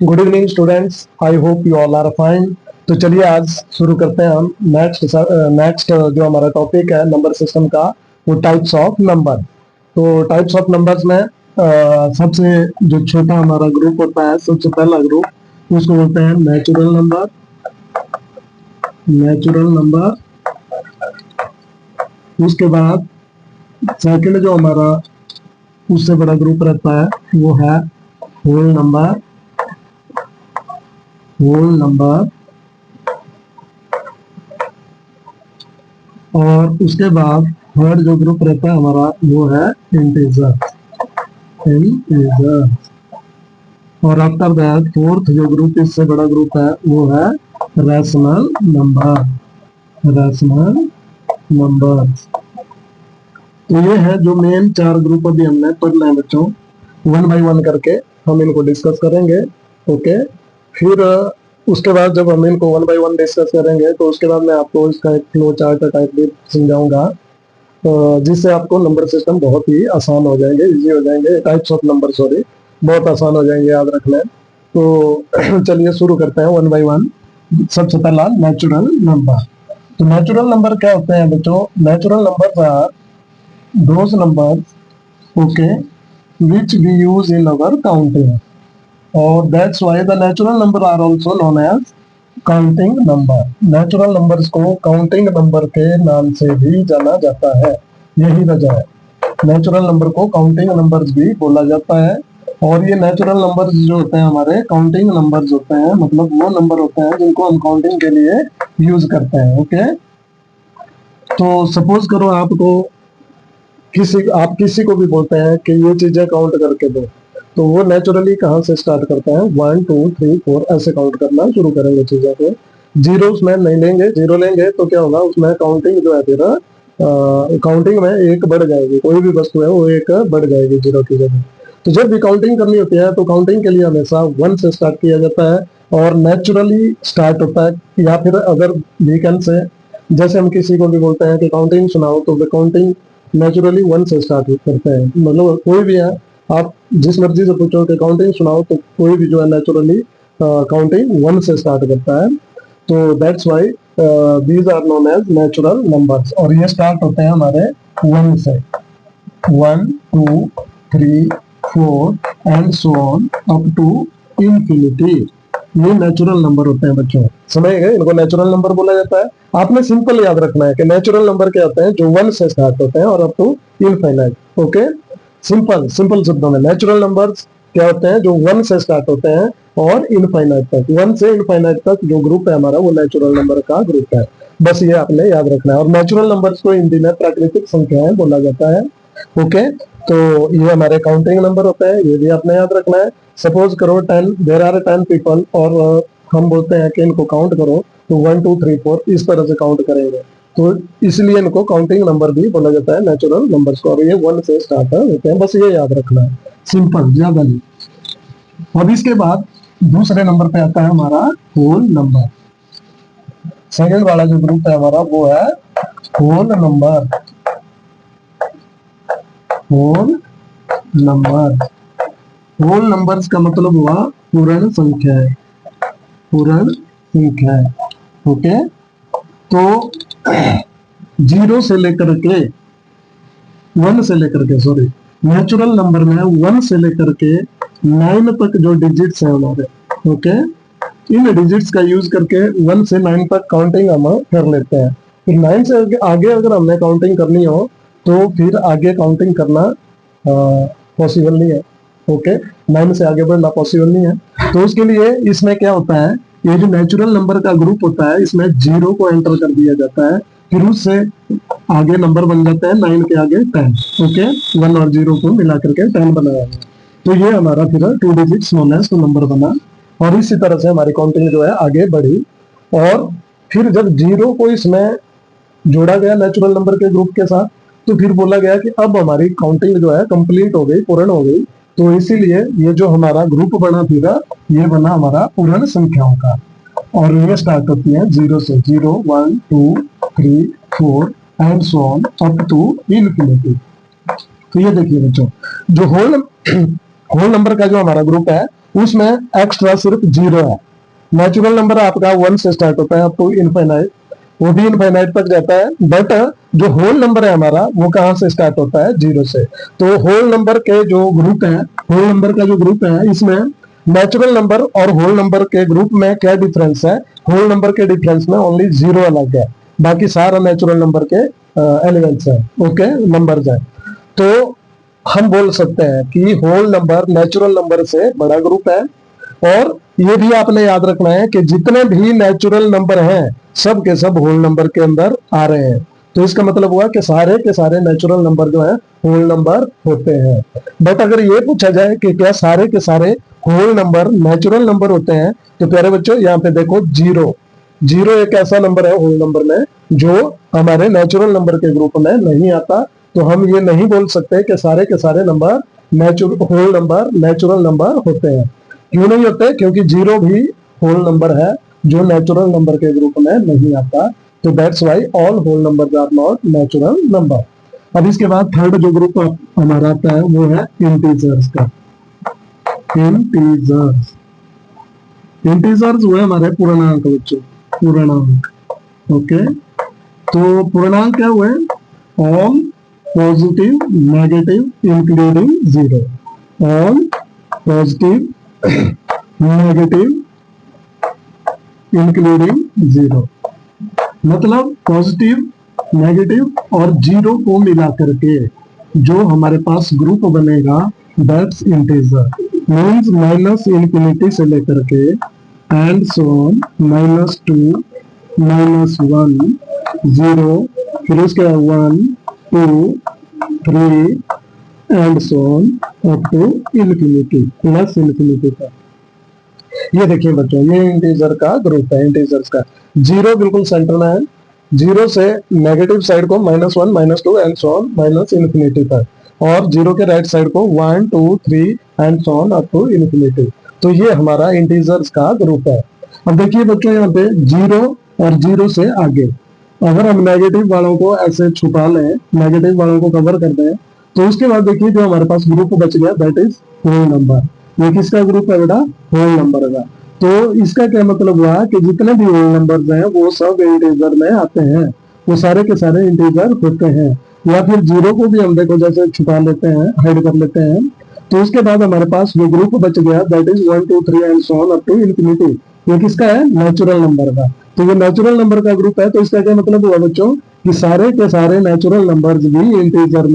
Good evening students, I hope you all are fine. तो चलिए आज शुरू करते हैं हम नेक्स्ट जो हमारा टॉपिक है नंबर सिस्टम का, वो टाइप्स ऑफ नंबर। तो टाइप्स ऑफ नंबर्स में सबसे जो छोटा हमारा ग्रुप होता है, सबसे पहला ग्रुप उसको बोलते हैं नेचुरल नंबर। नेचुरल नंबर, उसके बाद सेकंड जो हमारा उससे बड़ा ग्रुप रहता है वो है होल नंबर। होल नंबर, और उसके बाद थर्ड जो ग्रुप रहता है हमारा वो है इंटीजर। इंटीजर, और आफ्टर दैट फोर्थ जो ग्रुप इससे बड़ा ग्रुप है वो है रैशनल नंबर। रैशनल नंबर, तो ये है जो मेन चार ग्रुप अभी हमने पढ़ना है बच्चों। वन बाय वन करके हम इनको डिस्कस करेंगे। ओके, फिर उसके बाद जब हम इनको वन बाय वन डिस्कस करेंगे तो उसके बाद मैं आपको इसका एक फ्लो चार्ट टाइप भी समझाऊंगा, जिससे आपको नंबर सिस्टम बहुत ही आसान हो जाएंगे, इजी हो जाएंगे। टाइप्स ऑफ नंबर सॉरी, बहुत आसान हो जाएंगे याद रखना। तो चलिए शुरू करते हैं वन बाय वन। सबसे पहला नेचुरल नंबर। तो नेचुरल नंबर क्या होते हैं बच्चों? Natural number are those number, okay, which we use in our counting, or that's why the natural number are also known as counting number. Natural numbers को counting number के नाम से भी जाना जाता है, यही वजह है। नेचुरल नंबर को काउंटिंग नंबर्स भी बोला जाता है। और ये नेचुरल नंबर्स जो होते हैं हमारे काउंटिंग नंबर्स होते हैं, मतलब वो नंबर होते हैं जिनको हम काउंटिंग के लिए यूज करते हैं। ओके, तो सपोज करो आप किसी को भी बोलते हैं कि ये चीजें काउंट करके दो, तो वो नेचुरली कहाँ से स्टार्ट करते हैं? 1 2 3 4 ऐसे काउंट करना शुरू करेंगे चीजों को। जीरो उसमें नहीं लेंगे, जीरो लेंगे तो क्या होगा? उसमें काउंटिंग जो है फिर काउंटिंग में एक बढ़ जाएगी, कोई भी वस्तु है वो एक बढ़ जाएगी जीरो की जगह। तो जब भी काउंटिंग करनी होती है तो काउंटिंग के लिए हमेशा 1 से स्टार्ट किया जाता है, और नेचुरली स्टार्ट होता है। या फिर अगर वीकेंड से, जैसे हम किसी को भी बोलते हैं कि काउंटिंग सुनाओ, तो वे काउंटिंग नेचुरली 1 से स्टार्ट करते हैं। मतलब कोई भी है, आप जिस मर्जी से पूछो कि काउंटिंग सुनाओ, तो कोई भी जो है नेचुरली काउंटिंग 1 से स्टार्ट करता है। तो that's why these are known as natural numbers, और ये स्टार्ट होते हैं हमारे 1 से। 1 2 3 4 and so on up to infinity. ये नेचुरल नंबर होते हैं बच्चों, समझ गए? इनको नेचुरल नंबर बोला जाता है। आपने सिंपल याद रखना है कि नेचुरल नंबर क्या होते हैं? जो 1 से स्टार्ट होते हैं और up to infinite. Okay, simple simple शब्दों में नेचुरल नंबर्स क्या होते हैं? जो 1 से स्टार्ट होते हैं और इनफाइनाइट तक, 1 से इनफाइनाइट तक जो ग्रुप है हमारा वो नेचुरल नंबर का ग्रुप है। बस ये आपने याद रखना है। और नेचुरल नंबर्स को हिंदी में प्राकृतिक संख्याएं बोला जाता है। ओके, तो ये हमारे काउंटिंग नंबर होते हैं, ये भी आपने याद रखना है। सपोज करो 10, देर आर 10 पीपल, और हम बोलते हैं कि इनको काउंट करो, तो 1 2 3 4 इस तरह से काउंट करेंगे। तो इसलिए इनको काउंटिंग नंबर भी बोला जाता है, नेचुरल नंबर्स को। और ये 1 से स्टार्ट होते हैं, बस ये याद रखना है, सिंपल, ज्यादा नहीं। अब इसके बाद दूसरे नंबर पे आता है हमारा होल नंबर। सेकंड वाला जो ग्रुप है हमारा वो है whole number. Whole number, whole numbers का मतलब हुआ पूर्ण संख्याएं। पूर्ण संख्याएं, ओके। तो जीरो से लेकर के 1 से लेकर के, सॉरी, नेचुरल नंबर में 1 से लेकर के 9 तक जो डिजिट्स हैं हमारे, ओके, इन डिजिट्स का यूज करके 1 से 9 तक काउंटिंग हम कर लेते हैं। फिर 9 से आगे अगर हमने काउंटिंग करनी हो तो फिर आगे काउंटिंग करना पॉसिबल नहीं है। ओके, 9 से आगे बढ़ना पॉसिबल नहीं है। तो उसके लिए इसमें क्या होता है, ये जो नेचुरल नंबर का ग्रुप होता है इसमें जीरो को एंटर कर दिया जाता है, फिर उससे आगे नंबर बन जाता है 9 के आगे 10। ओके, 1 और 0 को मिला करके 10 बनाया है। तो ये हमारा फिर 2 डिजिट्स नोन एज नंबर बना, और इसी तरह से हमारी काउंटिंग जो है आगे बढ़ी। और फिर जब जीरो को इसमें जोड़ा गया नेचुरल नंबर के ग्रुप के साथ, तो फिर बोला गया कि अब हमारी काउंटिंग जो है कंप्लीट हो गई, पूर्ण हो गई। तो इसीलिए ये जो हमारा ग्रुप बना फिर ये बना हमारा पूर्ण संख्याओं का। और ये स्टार्ट होती है 0 से, 0 1 2 3 4 and so on up to infinity. तो ये देखिए बच्चों, जो होल नंबर का जो हमारा ग्रुप है उसमें एक्स्ट्रा सिर्फ 0 है। नेचुरल नंबर आपका 1 से स्टार्ट होता है अप टू इनफाइनाइट, वो भी इनफाइनाइट तक जाता है, बट जो होल नंबर है हमारा वो कहाँ से स्टार्ट होता है, 0 से। तो होल नंबर के जो ग्रुप है, होल नंबर का जो ग्रुप है, इसमें नेचुरल नंबर और होल नंबर के ग्रुप में क्या डिफरेंस है, होल नंबर के डिफरेंस में ओनली 0 अलग है, बाकी सारा नेचुरल नंबर के एलिमेंट्स है, ओके, नंबर्स है। तो हम बोल सकते हैं कि होल नंबर नेचुरल नंबर से बड़ा ग्रुप है। और ये भी आपने याद रखना है कि जितने भी नेचुरल नंबर हैं सब के सब होल नंबर के अंदर आ रहे हैं। तो इसका मतलब हुआ कि सारे के सारे नेचुरल नंबर जो है होल नंबर होते हैं। बट अगर ये पूछा जाए कि क्या सारे के सारे होल नंबर नेचुरल नंबर होते हैं, तो प्यारे बच्चों यहाँ पे देखो 0, 0 एक ऐसा नंबर है होल नंबर में जो हमारे नेचुरल नंबर के ग्रुप में नहीं आता। तो हम ये नहीं बोल सकते कि सारे के सारे number whole number natural number होते हैं। क्यों नहीं होते? क्योंकि 0 भी होल नंबर है जो नेचुरल नंबर के ग्रुप में नहीं आता। तो that's why all whole numbers are not natural number. अब इसके बाद थर्ड जो ग्रुप हमारा आता है वो है इंटीजर्स का। इंटीजर्स, इंटीजर्स वो है हमारे पूर्णांक बच्चों, पूर्णांक, ओके। तो पूर्णांक क्या हुए? All positive negative including 0, all positive negative including 0, मतलब पॉजिटिव नेगेटिव और 0 को मिला करके जो हमारे पास ग्रुप बनेगा that's integer. Means minus infinity से लेकर के एंड सो ऑन, -2 -1 0, फिर उसके बाद 1 2 3 and so on up to infinity, plus infinity तक। ये देखिए बच्चों, ये इंटीजर का ग्रुप है। इंटीजर्स का 0 बिल्कुल सेंटर में है, 0 से नेगेटिव साइड को -1 -2 and so on minus infinity तक, और 0 के राइट साइड को 1 2 3 and so on up to infinity. तो ये हमारा इंटीजर्स का ग्रुप है। अब देखिए बच्चों यहाँ पे 0 और 0 से आगे अगर हम नेगेटिव वालों को ऐसे छुपा लें, नेगेटिव वालों को कवर कर दें, तो उसके बाद देखिए जो हमारे पास ग्रुप बच गया दैट इज होल नंबर। ये किसका ग्रुप है बेटा? होल नंबर का। तो इसका क्या मतलब हुआ कि जितने भी होल नंबर्स हैं वो सब इंटीजर में आते हैं, वो सारे के सारे इंटीजर होते हैं। या फिर 0 को भी हम देखो जैसे छुपा लेते हैं, हाइड कर लेते हैं, तो उसके बाद हमारे पास जो ग्रुप बच गया that is 1 2 3 and so on up to infinity. ये किसका है? नेचुरल नंबर का। तो ये नेचुरल नंबर का ग्रुप है। तो इसका क्या मतलब हुआ बच्चों कि सारे के सारे नेचुरल नंबर्स भी इंटीजर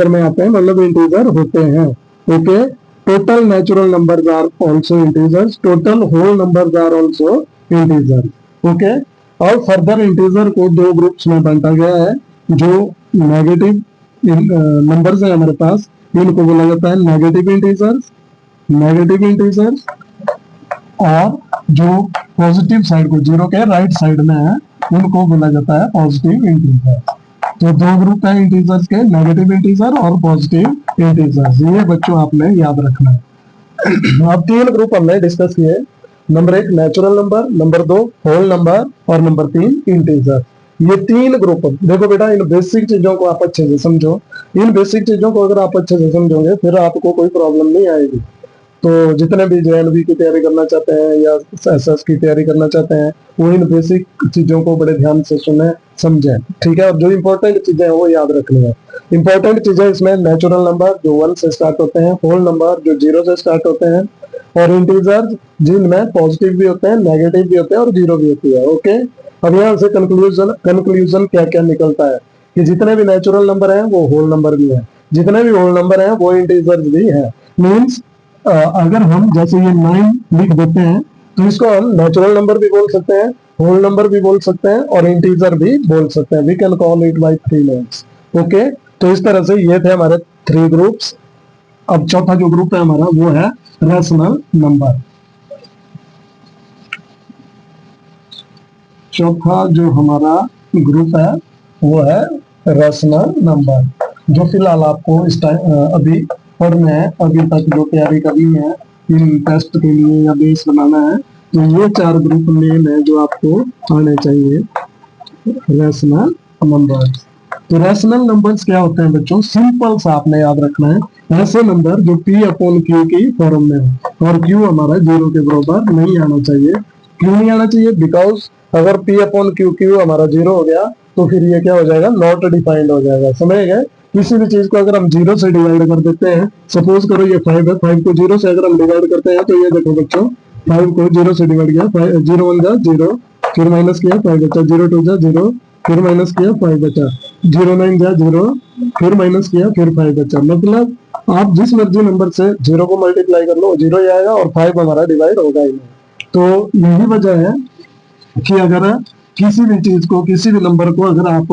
में आते हैं, मतलब इंटीजर होते हैं, okay. Total natural numbers are also integers, total whole numbers are also integer, okay. और फर्दर इंटीजर को दो ग्रुप्स में बांटा गया है। जो नेगेटिव नंबर्स है हमारे पास, इनको बोला जाता है नेगेटिव इंटीजर्स, नेगेटिव इंटीजर्स। और जो पॉजिटिव साइड को 0 के राइट साइड में है उनको बोला जाता है पॉजिटिव इंटीजर्स। तो दो ग्रुप है इंटीजर्स के, नेगेटिव इंटीजर और पॉजिटिव इंटीजर्स। ये बच्चों आपने याद रखना है। अब 3 ग्रुप हमने डिस्कस किए। Number 1 natural number, number 2 whole number और नंबर 3 इंटीजर। ये 3 ग्रुप। देखो बेटा, इन बेसिक चीजों को आप अच्छे से समझो। इन बेसिक चीजों को अगर आप अच्छे से समझोगे फिर आपको कोई प्रॉब्लम नहीं आएगी। तो जितने भी JNV की तैयारी करना चाहते हैं या SS की तैयारी करना चाहते हैं वो इन बेसिक चीजों को बड़े ध्यान से सुने समझें, ठीक है। और जो इंपॉर्टेंट चीजें हैं वो याद रखनी है। इंपॉर्टेंट चीजें इसमें नेचुरल नंबर जो 1 से स्टार्ट होते हैं, होल नंबर जो 0 से स्टार्ट होते हैं, और इंटीजर जिनमें पॉजिटिव भी होते हैं, नेगेटिव भी होते हैं और 0 भी होती है, ओके। अब यहाँ से कंक्लूजन क्या क्या निकलता है कि जितने भी नेचुरल नंबर हैं वो होल नंबर भी है, जितने भी होल नंबर हैं वो इंटीजर भी है। मीन्स अगर हम जैसे ये 9 लिख देते हैं तो इसको हम नेचुरल नंबर भी बोल सकते हैं, होल नंबर भी बोल सकते हैं और इंटीजर भी बोल सकते हैं। We can call it by 3 names, okay. तो इस तरह से ये थे हमारे 3 ग्रुप्स। अब चौथा जो ग्रुप है हमारा वो है रैशनल नंबर। चौथा जो हमारा ग्रुप है वो है रैशनल नंबर, जो फिलहाल आपको इस टाइम अभी पढ़ना है, अभी तक जो तैयारी करनी है इन टेस्ट के लिए या बेस बनाना है। तो ये 4 ग्रुप नेम है जो आपको आने चाहिए रैशनल नंबर्स। तो रैशनल नंबर्स क्या होते हैं बच्चों? सिंपल सा आपने याद रखना है, ऐसे नंबर जो P/Q की फॉर्म में हो। और Q हमारा 0 के बराबर नहीं आना चाहिए। क्यों नहीं आना चाहिए? बिकॉज अगर P अपॉन Q हमारा 0 हो गया तो फिर ये क्या हो जाएगा, नॉट डिफाइंड हो जाएगा। समझ गए? किसी भी चीज को अगर हम 0 से डिवाइड कर देते हैं, सपोज करो ये 5 है, 5 को 0 से अगर हम डिवाइड करते हैं तो ये देखो बच्चों, 5 को 0 से डिवाइड किया, 0 1 जा 0, फिर माइनस किया 5 बचा, 0 2 जा 0, फिर माइनस किया 5 बचा, 0 9 जा 0, फिर माइनस किया फिर 5 बचा। मतलब आप जिस मर्जी नंबर से 0 को मल्टीप्लाई कर लो 0 ही आएगा और 5 हमारा डिवाइड होगा ही नहीं। तो यही वजह है कि अगर किसी भी चीज को, किसी भी नंबर को अगर आप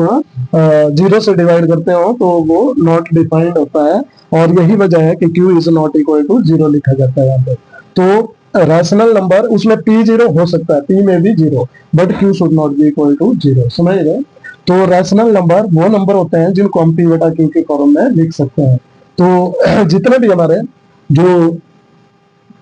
0 से डिवाइड करते हो तो वो नॉट डिफाइंड होता है, और यही वजह है कि Q is not equal to 0 लिखा जाता है यहाँ पे। तो रैशनल नंबर उसमें P 0 हो सकता है, P में भी 0, but Q should not be equal to 0। समझ गए? तो रैशनल नंबर वो नंबर होते हैं जिनको हम P बटा Q के फॉर्म में लिख सकते हैं। तो जितने भी हमारे जो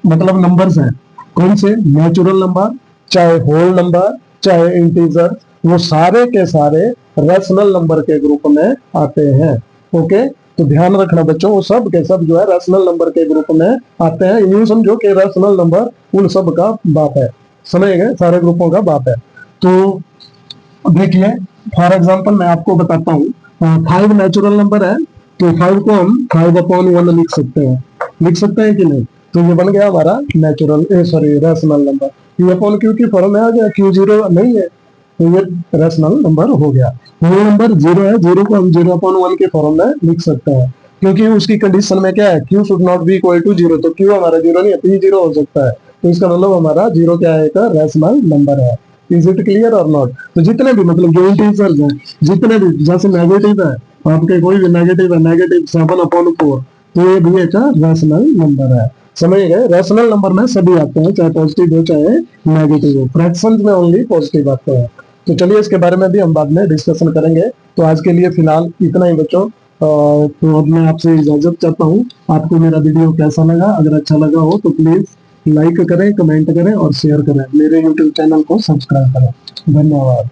मतलब नंबर्स हैं, कौन से, नेचुरल नंबर, चाहे होल नंबर, चाहे इंटीजर, वो सारे के सारे रैशनल नंबर के ग्रुप में आते हैं। ओके, तो ध्यान रखना बच्चों, वो सब के सब जो है रैशनल नंबर के ग्रुप में आते हैं। यूं समझो कि रैशनल नंबर उन सब का बाप है। समझ गए? सारे ग्रुपों का बाप है। तो देखिए, फॉर एग्जाम्पल मैं आपको बताता हूँ, 5 नेचुरल नंबर है, तो 5 को हम 5 अपॉन 1 लिख सकते हैं। लिख सकते हैं कि नहीं? तो ये बन गया हमारा natural sorry rational number. P upon Q की फॉर्म में आ गया, Q 0 नहीं है तो ये रैशनल नंबर हो गया। होल नंबर 0 है, 0 को हम 0 अपॉन 1 के फॉर्म में लिख सकते हैं, क्योंकि उसकी कंडीशन में क्या है, Q should not be equal to 0, तो Q हमारा 0 नहीं है, P 0 हो सकता है, तो इसका मतलब हमारा 0 क्या है, का रैशनल नंबर है। इज इट क्लियर और नॉट? तो जितने भी मतलब जो इंटीजर्स हैं, जितने भी, जैसे नेगेटिव है आपके, कोई भी नेगेटिव है, नेगेटिव 7/4, तो ये भी एक रैशनल नंबर है। समझ गए? रैशनल नंबर में सभी आते हैं, चाहे पॉजिटिव हो चाहे नेगेटिव हो। फ्रैक्शंस में ओनली पॉजिटिव आते हैं। तो चलिए इसके बारे में भी हम बाद में डिस्कशन करेंगे। तो आज के लिए फिलहाल इतना ही बच्चों। तो अब मैं आपसे इजाजत चाहता हूँ। आपको मेरा वीडियो कैसा लगा? अगर अच्छा लगा हो तो प्लीज लाइक करें, कमेंट करें और शेयर करें। मेरे यूट्यूब चैनल को सब्सक्राइब करें। धन्यवाद।